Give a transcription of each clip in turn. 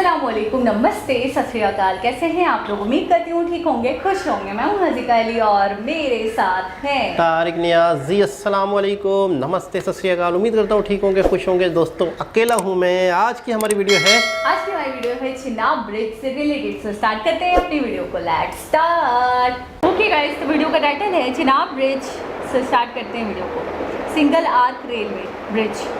अस्सलामुअलैकुम, नमस्ते, सत श्री अकाल। कैसे हैं आप लोग? उम्मीद करती हूँ ठीक होंगे, खुश होंगे। मैं हूँ हज़ीका अली और मेरे साथ हैं तारिक नियाज़ जी। अस्सलामुअलैकुम, नमस्ते, सत श्री अकाल। उम्मीद करता हूँ ठीक होंगे, खुश होंगे। दोस्तों, अकेला हूँ मैं। आज की हमारी वीडियो है चिनाब ब्रिज से रिलेटेड। सो स्टार्ट करते हैं अपनी वीडियो को। Let's start. ओके गाइस, तो वीडियो का टाइटल है चिनाब ब्रिज। सो स्टार्ट करते हैं वीडियो को। सिंगल आर्क रेलवे ब्रिज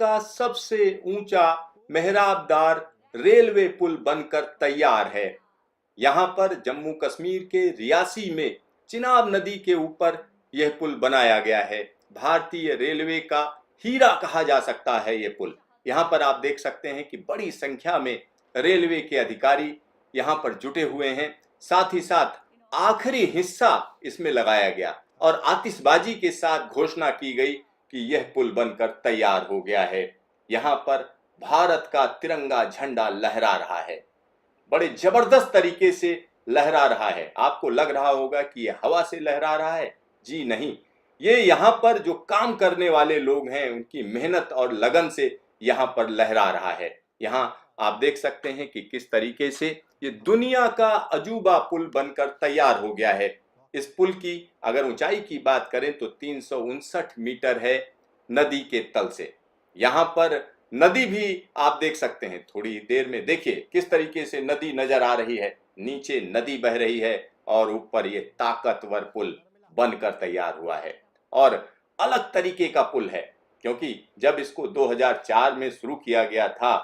का सबसे ऊंचा मेहराबदार रेलवे पुल बनकर तैयार है। यहाँ पर जम्मू कश्मीर के रियासी में चिनाब नदी के ऊपर यह पुल बनाया गया है। भारतीय रेलवे का हीरा कहा जा सकता है ये पुल। यहाँ पर आप देख सकते हैं कि बड़ी संख्या में रेलवे के अधिकारी यहाँ पर जुटे हुए हैं। साथ ही साथ आखिरी हिस्सा इसमें लगाया गया और आतिशबाजी के साथ घोषणा की गई कि यह पुल बनकर तैयार हो गया है। यहाँ पर भारत का तिरंगा झंडा लहरा रहा है, बड़े जबरदस्त तरीके से लहरा रहा है। आपको लग रहा होगा कि यह हवा से लहरा रहा है। जी नहीं, ये यहाँ पर जो काम करने वाले लोग हैं उनकी मेहनत और लगन से यहाँ पर लहरा रहा है। यहाँ आप देख सकते हैं कि किस तरीके से ये दुनिया का अजूबा पुल बनकर तैयार हो गया है। इस पुल की अगर ऊंचाई की बात करें तो 359 मीटर है नदी के तल से। यहाँ पर नदी भी आप देख सकते हैं। थोड़ी देर में देखिए किस तरीके से नदी नजर आ रही है। नीचे नदी बह रही है और ऊपर ये ताकतवर पुल बनकर तैयार हुआ है और अलग तरीके का पुल है, क्योंकि जब इसको 2004 में शुरू किया गया था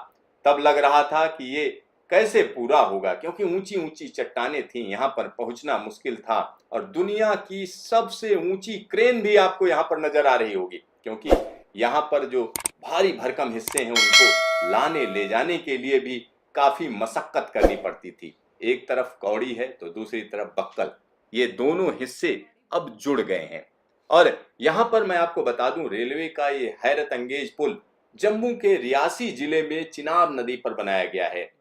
तब लग रहा था कि ये कैसे पूरा होगा, क्योंकि ऊंची ऊंची चट्टानें थीं, यहाँ पर पहुंचना मुश्किल था। और दुनिया की सबसे ऊंची क्रेन भी आपको यहाँ पर नजर आ रही होगी, क्योंकि यहाँ पर जो भारी भरकम हिस्से हैं उनको लाने ले जाने के लिए भी काफी मशक्कत करनी पड़ती थी। एक तरफ कौड़ी है तो दूसरी तरफ बक्कल, ये दोनों हिस्से अब जुड़ गए हैं। और यहाँ पर मैं आपको बता दूं, रेलवे का ये हैरत अंगेज पुल जम्मू के रियासी जिले में चिनाब नदी पर बनाया गया है।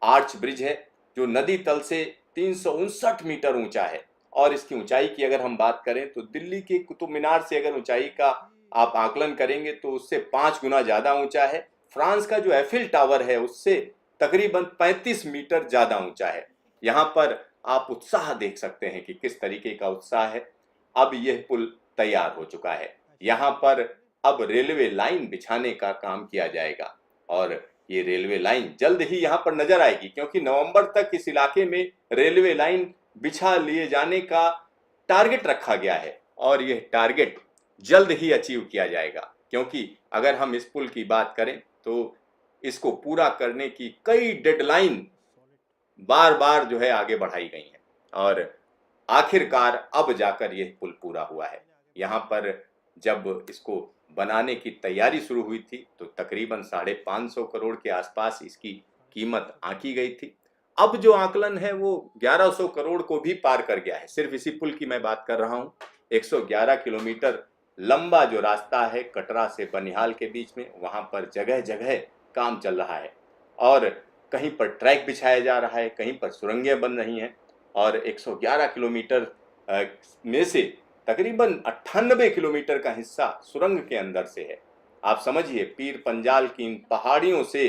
आर्च ब्रिज है जो नदी तल से 359 मीटर ऊंचा है। और इसकी ऊंचाई की अगर हम बात करें तो दिल्ली के कुतुब मीनार से अगर ऊंचाई का आप आकलन करेंगे तो उससे 5 गुना ज्यादा ऊंचा है। फ्रांस का जो एफिल टावर है उससे तकरीबन 35 मीटर ज्यादा ऊंचा है। यहाँ पर आप उत्साह देख सकते हैं कि किस तरीके का उत्साह है। अब यह पुल तैयार हो चुका है। यहाँ पर अब रेलवे लाइन बिछाने का काम किया जाएगा और ये रेलवे लाइन जल्द ही यहाँ पर नजर आएगी, क्योंकि नवंबर तक इस इलाके में रेलवे लाइन बिछा लिए जाने का टारगेट रखा गया है और यह टारगेट जल्द ही अचीव किया जाएगा। क्योंकि अगर हम इस पुल की बात करें तो इसको पूरा करने की कई डेडलाइन बार बार जो है आगे बढ़ाई गई हैं और आखिरकार अब जाकर यह पुल पूरा हुआ है। यहाँ पर जब इसको बनाने की तैयारी शुरू हुई थी तो तकरीबन 550 करोड़ के आसपास इसकी कीमत आंकी गई थी। अब जो आकलन है वो 1100 करोड़ को भी पार कर गया है। सिर्फ इसी पुल की मैं बात कर रहा हूँ। 111 किलोमीटर लंबा जो रास्ता है कटरा से बनिहाल के बीच में, वहां पर जगह जगह काम चल रहा है और कहीं पर ट्रैक बिछाया जा रहा है, कहीं पर सुरंगें बन रही हैं। और 111 किलोमीटर में से तकरीबन 98 किलोमीटर का हिस्सा सुरंग के अंदर से है। आप समझिए, पीर पंजाल की इन पहाड़ियों से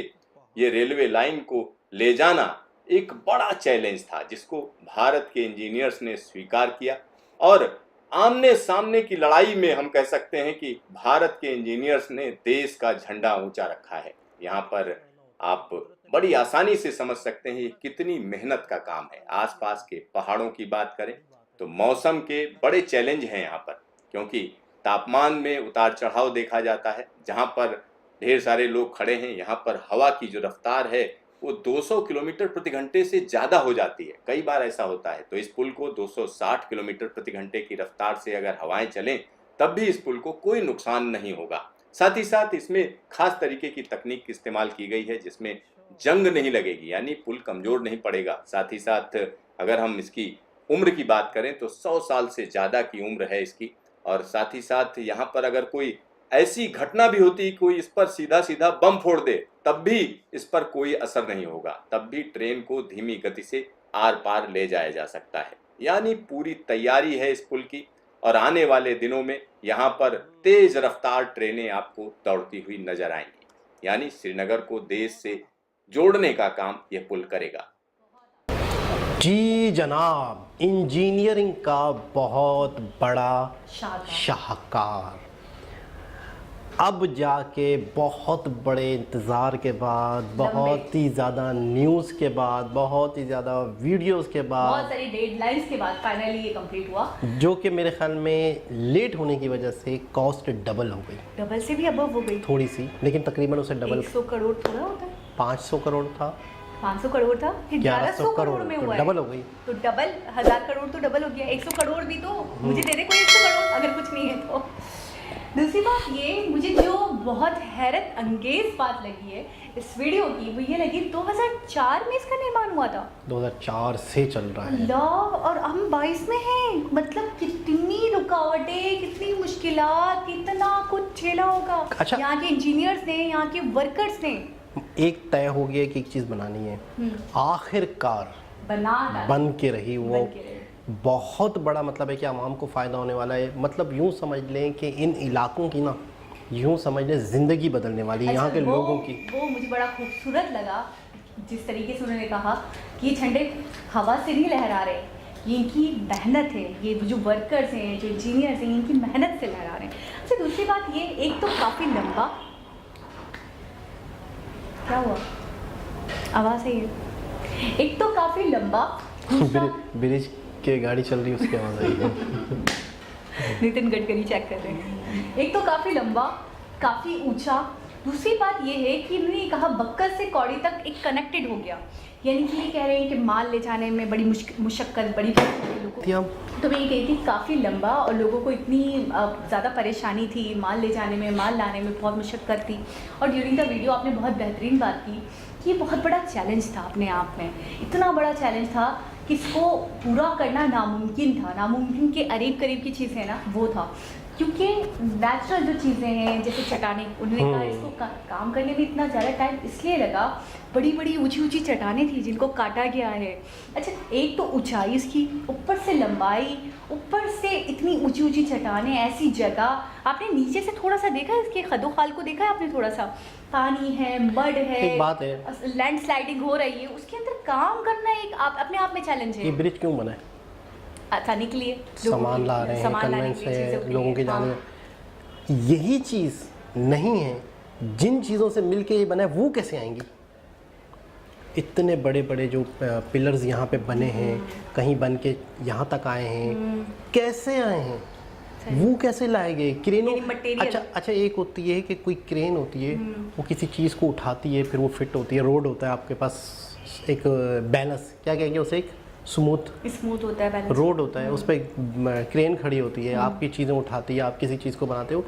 ये रेलवे लाइन को ले जाना एक बड़ा चैलेंज था, जिसको भारत के इंजीनियर्स ने स्वीकार किया। और आमने सामने की लड़ाई में हम कह सकते हैं कि भारत के इंजीनियर्स ने देश का झंडा ऊंचा रखा है। यहाँ पर आप बड़ी आसानी से समझ सकते हैं ये कितनी मेहनत का काम है। आसपास के पहाड़ों की बात करें तो मौसम के बड़े चैलेंज हैं यहाँ पर, क्योंकि तापमान में उतार चढ़ाव देखा जाता है। जहाँ पर ढेर सारे लोग खड़े हैं, यहाँ पर हवा की जो रफ्तार है वो 200 किलोमीटर प्रति घंटे से ज़्यादा हो जाती है। कई बार ऐसा होता है। तो इस पुल को 260 किलोमीटर प्रति घंटे की रफ्तार से अगर हवाएं चलें तब भी इस पुल को कोई नुकसान नहीं होगा। साथ ही साथ इसमें खास तरीके की तकनीक इस्तेमाल की गई है जिसमें जंग नहीं लगेगी, यानी पुल कमजोर नहीं पड़ेगा। साथ ही साथ अगर हम इसकी उम्र की बात करें तो 100 साल से ज़्यादा की उम्र है इसकी। और साथ ही साथ यहाँ पर अगर कोई ऐसी घटना भी होती, कोई इस पर सीधा सीधा बम फोड़ दे, तब भी इस पर कोई असर नहीं होगा। तब भी ट्रेन को धीमी गति से आर पार ले जाया जा सकता है। यानी पूरी तैयारी है इस पुल की और आने वाले दिनों में यहाँ पर तेज रफ्तार ट्रेनें आपको दौड़ती हुई नजर आएंगी। यानी श्रीनगर को देश से जोड़ने का काम यह पुल करेगा। जी जनाब, इंजीनियरिंग का बहुत बड़ा शाहकार अब जाके बहुत बड़े इंतज़ार के बाद, बहुत ही ज़्यादा न्यूज़ के बाद, बहुत ही ज़्यादा वीडियोस के बाद, बहुत सारी डेडलाइंस के बाद फाइनली ये कंप्लीट हुआ, जो कि मेरे ख्याल में लेट होने की वजह से कॉस्ट डबल हो गई, डबल से भी अबव हो गई थोड़ी सी, लेकिन तकरीबन उसे डबल। 100 करोड़ थोड़ा होता है, 500 करोड़ था, 500 करोड़ था, 1100 करोड़ में हुआ, डबल हो गई। तो डबल 1000 करोड़ तो डबल हो गया। 100 करोड़ भी तो मुझे दे दे कोई 100 करोड़ अगर कुछ नहीं है तो। दूसरी बात ये मुझे जो बहुत हैरत अंगेज बात लगी है इस वीडियो की, वो ये लगी 2004 में इसका निर्माण हुआ था। 2004 से चल रहा है और हम 22 में हैं, मतलब कितनी रुकावटें, कितनी मुश्किलात, कितना कुछ झेला होगा। अच्छा, यहाँ के इंजीनियर्स ने, यहाँ के वर्कर्स ने, एक तय हो गया कि एक चीज़ बनानी है, आखिरकार बन के रही वो। बहुत बड़ा मतलब है कि आवाम को फ़ायदा होने वाला है। मतलब यूँ समझ लें कि इन इलाकों की ना, यूँ समझ लें ज़िंदगी बदलने वाली है यहाँ के लोगों की। वो मुझे बड़ा खूबसूरत लगा जिस तरीके से उन्होंने कहा कि ये झंडे हवा से नहीं लहरा रहे, ये इनकी मेहनत है, ये जो वर्कर्स हैं, जो इंजीनियर्स हैं, इनकी मेहनत से लहरा रहे हैं। अच्छा, दूसरी बात ये, एक तो काफ़ी लंबा, क्या हुआ आवाज़ है ये, एक तो काफ़ी लंबा, ब्रिज के गाड़ी चल रही है उसकी आवाज़ आई है। नितिन गडकरी चेक कर रहे हैं। एक तो काफ़ी लंबा, काफ़ी ऊंचा, दूसरी बात ये है कि उन्होंने कहा बक्कल से कौड़ी तक एक कनेक्टेड हो गया, यानी कि ये कह रहे हैं कि माल ले जाने में बड़ी मुशक्क़त, बड़ी लोगों, तो मैं ये कही थी काफ़ी लंबा और लोगों को इतनी ज़्यादा परेशानी थी माल ले जाने में, माल लाने में बहुत मुशक्क़त थी। और ड्यूरिंग द वीडियो आपने बहुत बेहतरीन बात की कि ये बहुत बड़ा चैलेंज था अपने आप में, इतना बड़ा चैलेंज था कि इसको पूरा करना नामुमकिन था, नामुमकिन के करीब की चीज़ है ना वो था, क्योंकि नेचुरल जो चीज़ें हैं जैसे चट्टानें, उन्होंने कहा इसको काम करने में इतना ज़्यादा टाइम इसलिए लगा, बड़ी बड़ी ऊंची चट्टानें थी जिनको काटा गया है। अच्छा, एक तो ऊंचाई इसकी, ऊपर से लंबाई, ऊपर से इतनी ऊंची चट्टानें, ऐसी जगह, आपने नीचे से थोड़ा सा देखा इसके खदोखाल को देखा है आपने, थोड़ा सा पानी है, मड है, एक बात है, लैंड स्लाइडिंग हो रही है, उसके अंदर काम करना एक अपने आप में चैलेंज है। ये ब्रिज क्यों बना है? आसानी के लिए, सामान ला रहे हैं, कन्वेंस है, लोगों के जाने, यही चीज़ नहीं है जिन चीज़ों से मिलके ये बना है वो कैसे आएंगी? इतने बड़े बड़े जो पिलर्स यहाँ पे बने हैं, कहीं बन के यहाँ तक आए हैं, कैसे आए हैं, वो कैसे लाए गए? क्रेनों, अच्छा एक होती है कि कोई क्रेन होती है, वो किसी चीज़ को उठाती है, फिर वो फिट होती है, रोड होता है आपके पास, एक बैलेंस, क्या कहेंगे उसे, एक स्मूथ होता है, बैलेंस रोड होता है, उस पर क्रेन खड़ी होती है, आपकी चीज़ें उठाती है, आप किसी चीज़ को बनाते हो।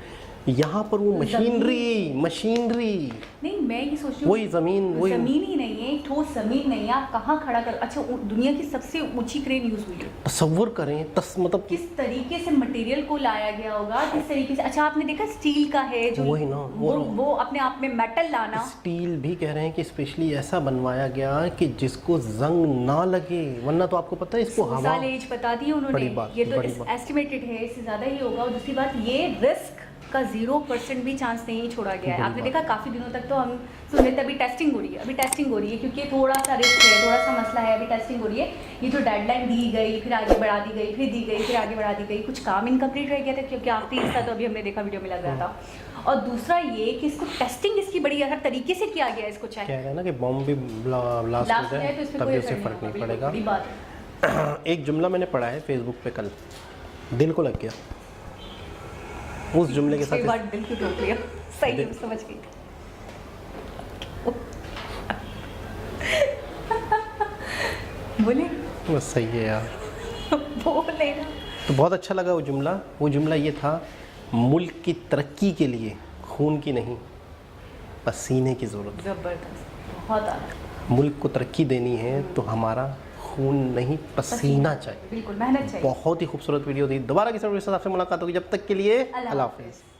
यहाँ पर वो मशीनरी नहीं, मैं ये सोच रही हूँ वही ज़मीन ही नहीं है, ठोस ज़मीन नहीं है, आप कहाँ खड़ा कर। अच्छा, दुनिया की सबसे ऊंची क्रेन यूज़ हुई है, तसव्वुर करें, मतलब किस तरीके से मटेरियल को लाया गया होगा, किस तरीके से। अच्छा, आपने देखा स्टील का है जो, वही ना, वो अपने आप में मेटल लाना, स्टील भी कह रहे हैं कि स्पेशली ऐसा बनवाया गया कि जिसको जंग ना लगे, वरना तो आपको पता है इसको हवा, एज बता दी उन्होंने, ये तो एस्टिमेटेड है, इससे ज़्यादा ही होगा। और दूसरी बात, ये रिस्क का 0% भी चांस नहीं छोड़ा गया है। आपने देखा काफ़ी दिनों तक तो हम सुन रहे थे अभी टेस्टिंग हो रही है, क्योंकि थोड़ा सा रिस्क है, थोड़ा सा मसला है, अभी टेस्टिंग हो रही है। ये जो डेडलाइन दी गई, फिर आगे बढ़ा दी गई, फिर दी गई, फिर आगे बढ़ा दी गई, कुछ काम इनकम्प्लीट रह गया था, क्योंकि आखिरी हिस्सा तो अभी हमने देखा वीडियो में लग रहा था। और दूसरा ये कि इसको टेस्टिंग इसकी बड़ी हर तरीके से किया गया, इसको चेक, कह रहे हैं ना कि बॉम्ब भी ब्लास्ट हो जाए तभी उससे फ़र्क नहीं पड़ेगा। एक जुमला मैंने पढ़ा है फेसबुक पे कल, दिल को लग गया, उस जुमले के साथ दिल की टोक लिया, सही समझ गई। बोले बस सही है यार, बोले ना, तो बहुत अच्छा लगा वो जुमला ये था, मुल्क की तरक्की के लिए खून की नहीं पसीने की ज़रूरत। ज़बरदस्त, बहुत आला। मुल्क को तरक्की देनी है तो हमारा खून नहीं, पसीना चाहिए, बिल्कुल मेहनत चाहिए। बहुत ही खूबसूरत वीडियो थी। दोबारा किसी वीडियो के साथ आपसे मुलाकात होगी, जब तक के लिए अल्लाह हाफ़िज़।